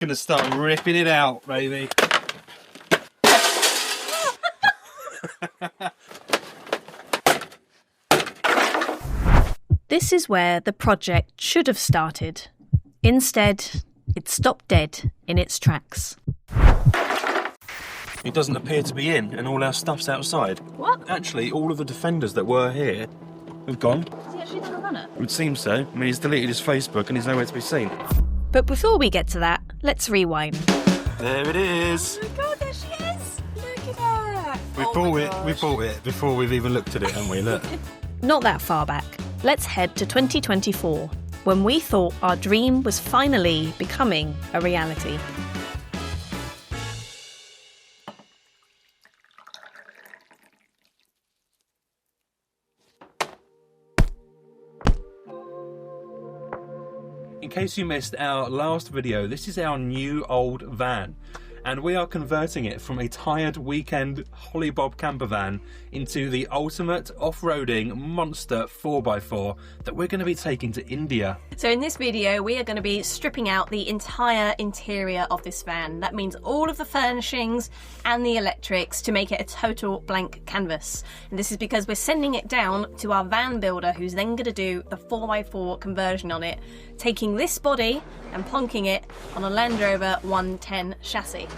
Gonna start ripping it out, baby. This is where the project should have started. Instead, it stopped dead in its tracks. It doesn't appear to be in, and all our stuff's outside. What? Actually, all of the defenders that were here have gone. Has he actually done a runner? It would seem so. I mean, he's deleted his Facebook and he's nowhere to be seen. But before we get to that, let's rewind. There it is. Oh my god, there she is! Look at her! We bought it before we've even looked at it, haven't we? Look. Not that far back. Let's head to 2024, when we thought our dream was finally becoming a reality. In case you missed our last video, this is our new old van. And we are converting it from a tired weekend hollybob camper van into the ultimate off-roading monster 4x4 that we're going to be taking to India. So in this video, we are going to be stripping out the entire interior of this van. That means all of the furnishings and the electrics to make it a total blank canvas. And this is because we're sending it down to our van builder, who's then going to do the 4x4 conversion on it, taking this body and plonking it on a Land Rover 110 chassis.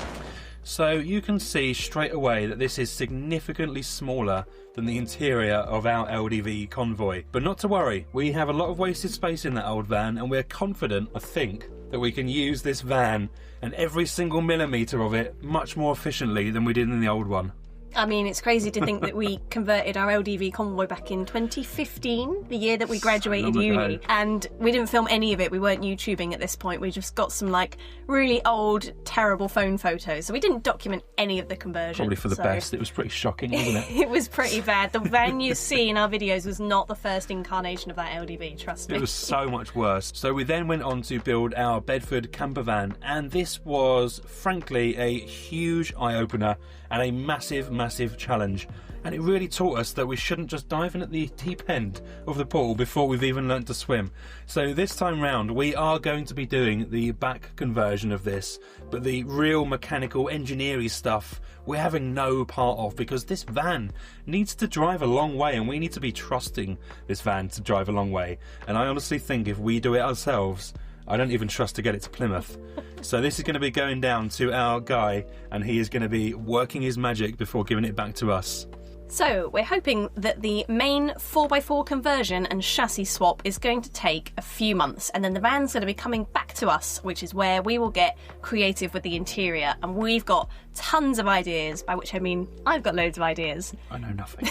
So you can see straight away that this is significantly smaller than the interior of our LDV Convoy. But not to worry, we have a lot of wasted space in that old van, and we're confident, I think, that we can use this van and every single millimetre of it much more efficiently than we did in the old one. I mean, it's crazy to think that we converted our LDV Convoy back in 2015, the year that we graduated uni, and we didn't film any of it. We weren't YouTubing at this point. We just got some like really old, terrible phone photos. So we didn't document any of the conversion. Probably for the best. It was pretty shocking, wasn't it? It was pretty bad. The van you see in our videos was not the first incarnation of that LDV, trust me. It was so much worse. So we then went on to build our Bedford camper van, and this was frankly a huge eye-opener and a massive challenge. And it really taught us that we shouldn't just dive in at the deep end of the pool before we've even learnt to swim. So this time round we are going to be doing the back conversion of this, but the real mechanical engineering stuff we're having no part of, because this van needs to drive a long way and we need to be trusting this van to drive a long way. And I honestly think if we do it ourselves, I don't even trust to get it to Plymouth. So this is going to be going down to our guy, and he is going to be working his magic before giving it back to us. So we're hoping that the main 4x4 conversion and chassis swap is going to take a few months, and then the van's going to be coming back to us, which is where we will get creative with the interior. And we've got tons of ideas, by which I mean I've got loads of ideas. I know nothing.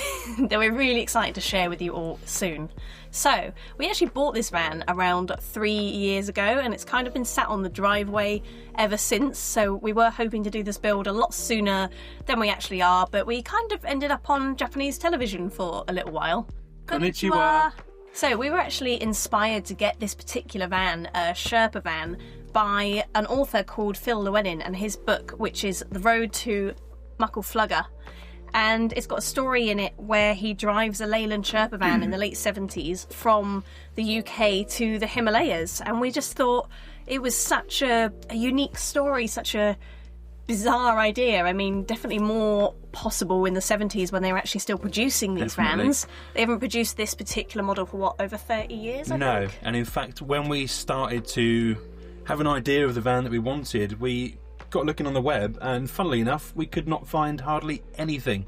That we're really excited to share with you all soon. So we actually bought this van around 3 years ago, and it's kind of been sat on the driveway ever since. So we were hoping to do this build a lot sooner than we actually are, but we kind of ended up on Japanese television for a little while. Konnichiwa. So we were actually inspired to get this particular van, a Sherpa van, by an author called Phil Llewellyn, and his book, which is The Road To Muckle Flugga. And it's got a story in it where he drives a Leyland Sherpa van in the late 70s from the UK to the Himalayas. And we just thought it was such a unique story, such a bizarre idea. I mean, definitely more possible in the 70s when they were actually still producing these vans. They haven't produced this particular model for, what, over 30 years, I think? And in fact, when we started to have an idea of the van that we wanted, we got looking on the web, and funnily enough we could not find hardly anything.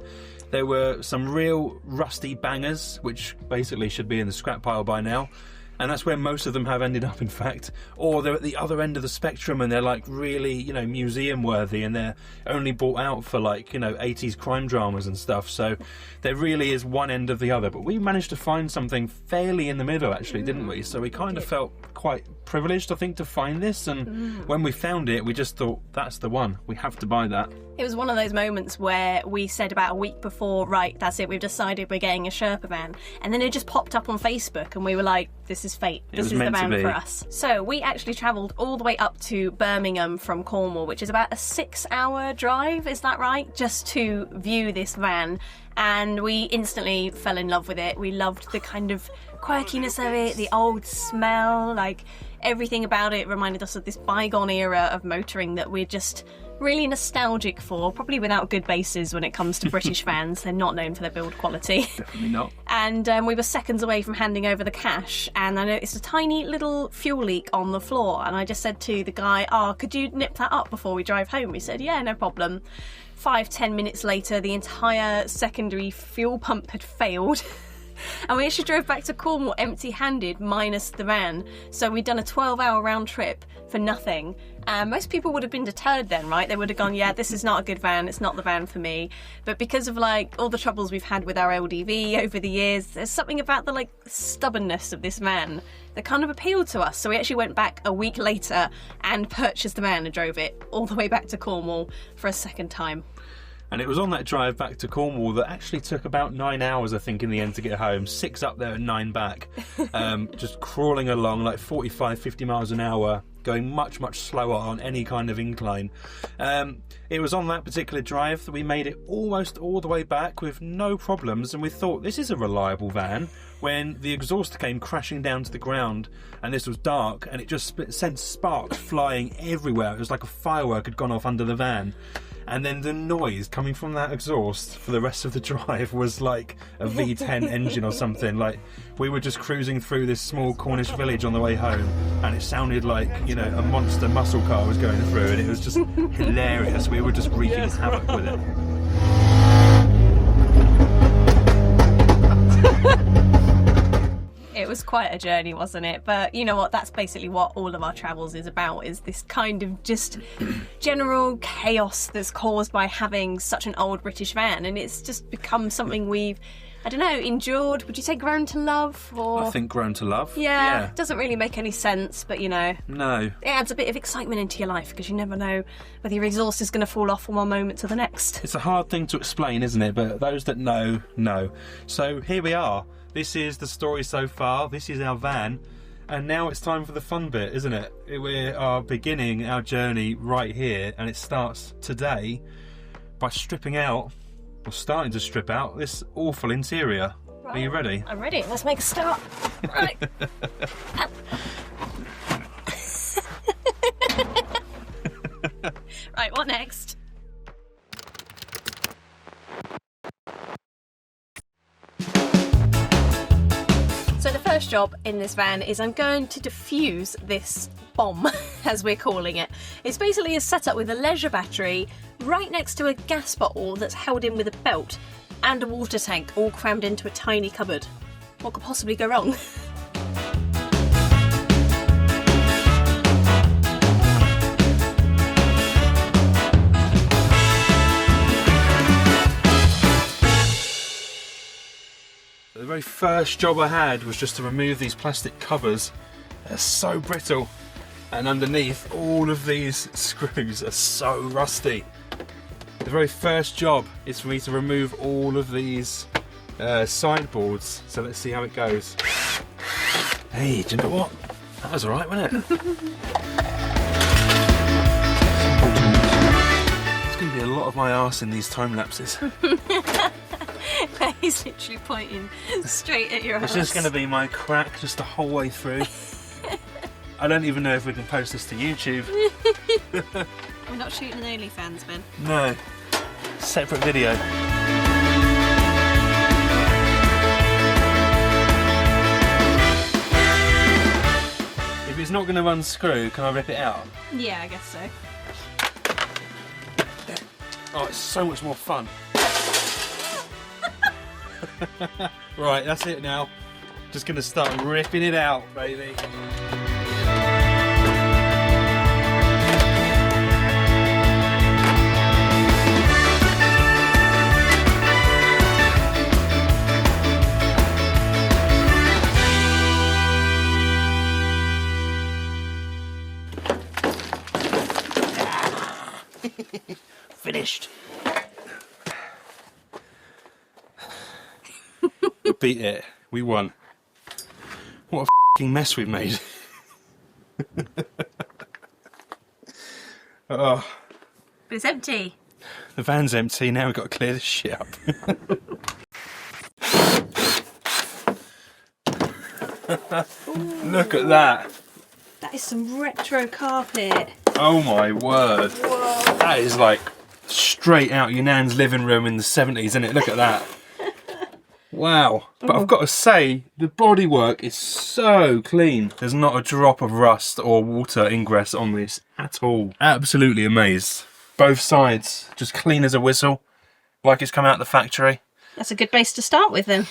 There were some real rusty bangers which basically should be in the scrap pile by now, and that's where most of them have ended up, in fact. Or they're at the other end of the spectrum and they're like really, you know, museum worthy, and they're only bought out for like, you know, 80s crime dramas and stuff. So there really is one end of the other, but we managed to find something fairly in the middle actually, didn't we? So we kind of felt quite privileged, I think, to find this, and when we found it we just thought, that's the one, we have to buy that. It was one of those moments where we said about a week before, right, that's it, we've decided we're getting a Sherpa van, and then it just popped up on Facebook and we were like, this is fate, this is the van for us. So we actually travelled all the way up to Birmingham from Cornwall, which is about a 6-hour drive, is that right, just to view this van. And we instantly fell in love with it. We loved the kind of quirkiness of it, the old smell, like everything about it reminded us of this bygone era of motoring that we're just really nostalgic for, probably without good bases when it comes to British vans. They're not known for their build quality. Definitely not. And we were seconds away from handing over the cash, and I noticed a tiny little fuel leak on the floor, and I just said to the guy, "Oh, could you nip that up before we drive home?" He said, "Yeah, no problem." 5-10 minutes later, the entire secondary fuel pump had failed. And we actually drove back to Cornwall empty-handed, minus the van. So we'd done a 12-hour round trip for nothing. And most people would have been deterred then, right? They would have gone, yeah, this is not a good van, it's not the van for me. But because of like all the troubles we've had with our LDV over the years, there's something about the like stubbornness of this van that kind of appealed to us. So we actually went back a week later and purchased the van and drove it all the way back to Cornwall for a second time. And it was on that drive back to Cornwall that actually took about 9 hours, I think, in the end to get home. 6 up there and 9 back. Just crawling along like 45, 50 miles an hour, going much, much slower on any kind of incline. It was on that particular drive that we made it almost all the way back with no problems, and we thought, this is a reliable van, when the exhaust came crashing down to the ground, and this was dark, and it just sent sparks flying everywhere. It was like a firework had gone off under the van. And then the noise coming from that exhaust for the rest of the drive was like a V10 engine or something. Like, we were just cruising through this small Cornish village on the way home, and it sounded like, you know, a monster muscle car was going through, and it was just hilarious. We were just wreaking havoc with it. It was quite a journey, wasn't it? But you know what, that's basically what all of our travels is about, is this kind of just general chaos that's caused by having such an old British van, and it's just become something we've, I don't know, endured. Would you say grown to love? Or I think grown to love. Yeah, it doesn't really make any sense, but you know, no, it adds a bit of excitement into your life, because you never know whether your exhaust is going to fall off from one moment to the next. It's a hard thing to explain, isn't it? But those that know. So here we are. This is the story so far. This is our van, and now it's time for the fun bit, isn't it? We are beginning our journey right here, and it starts today by stripping out, or starting to strip out, this awful interior. Right. Are you ready? I'm ready. Let's make a start. Right. Right, what next? So the first job in this van is I'm going to diffuse this bomb, as we're calling it. It's basically a setup with a leisure battery right next to a gas bottle that's held in with a belt, and a water tank all crammed into a tiny cupboard. What could possibly go wrong? The very first job I had was just to remove these plastic covers. They're so brittle, and underneath all of these screws are so rusty. The very first job is for me to remove all of these sideboards. So let's see how it goes. Hey, do you know what? That was alright, wasn't it? It's going to be a lot of my arse in these time lapses. He's literally pointing straight at your It's ass. just going to be my crack just the whole way through. I don't even know if we can post this to YouTube. We're not shooting an OnlyFans, Ben. No. Separate video. If it's not going to unscrew, can I rip it out? Yeah, I guess so. Oh, it's so much more fun. Right, that's it now. Just going to start ripping it out, baby. Finished. We beat it. We won. What a f***ing mess we've made. Oh. But it's empty. The van's empty, now we've got to clear this shit up. Look at that. That is some retro carpet. Oh my word. Whoa. That is like straight out your nan's living room in the 70s, isn't it? Look at that. Wow. But I've got to say, the bodywork is so clean. There's not a drop of rust or water ingress on this at all. Absolutely amazed. Both sides, just clean as a whistle, like it's come out of the factory. That's a good base to start with then.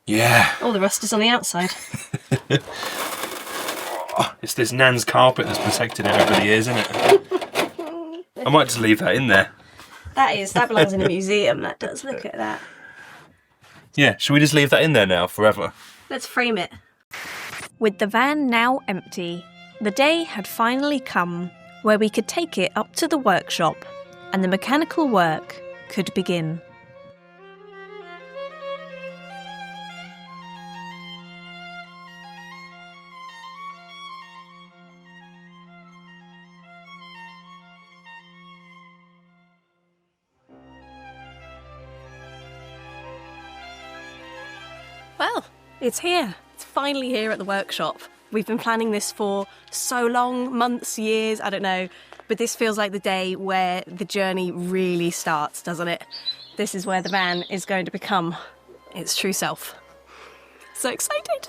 Yeah. All the rust is on the outside. It's this nan's carpet that's protected it over the years, isn't it? I might just leave that in there. That belongs in a museum, that does. Look at that. Yeah, should we just leave that in there now forever? Let's frame it. With the van now empty, the day had finally come where we could take it up to the workshop and the mechanical work could begin. Well, it's here. It's finally here at the workshop. We've been planning this for so long, months, years, I don't know. But this feels like the day where the journey really starts, doesn't it? This is where the van is going to become its true self. So excited!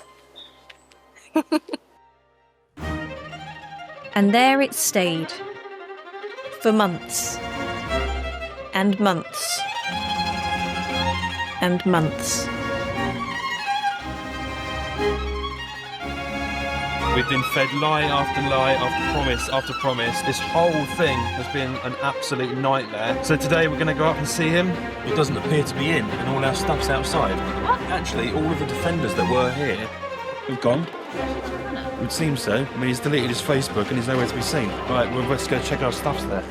And there it stayed. For months. And months. And months. We've been fed lie after promise. This whole thing has been an absolute nightmare. So today we're going to go up and see him. He doesn't appear to be in, and all our stuff's outside. What? Actually, all of the defenders that were here have gone. It would seem so. I mean, he's deleted his Facebook and he's nowhere to be seen. Right, well, let's go check our stuff's there.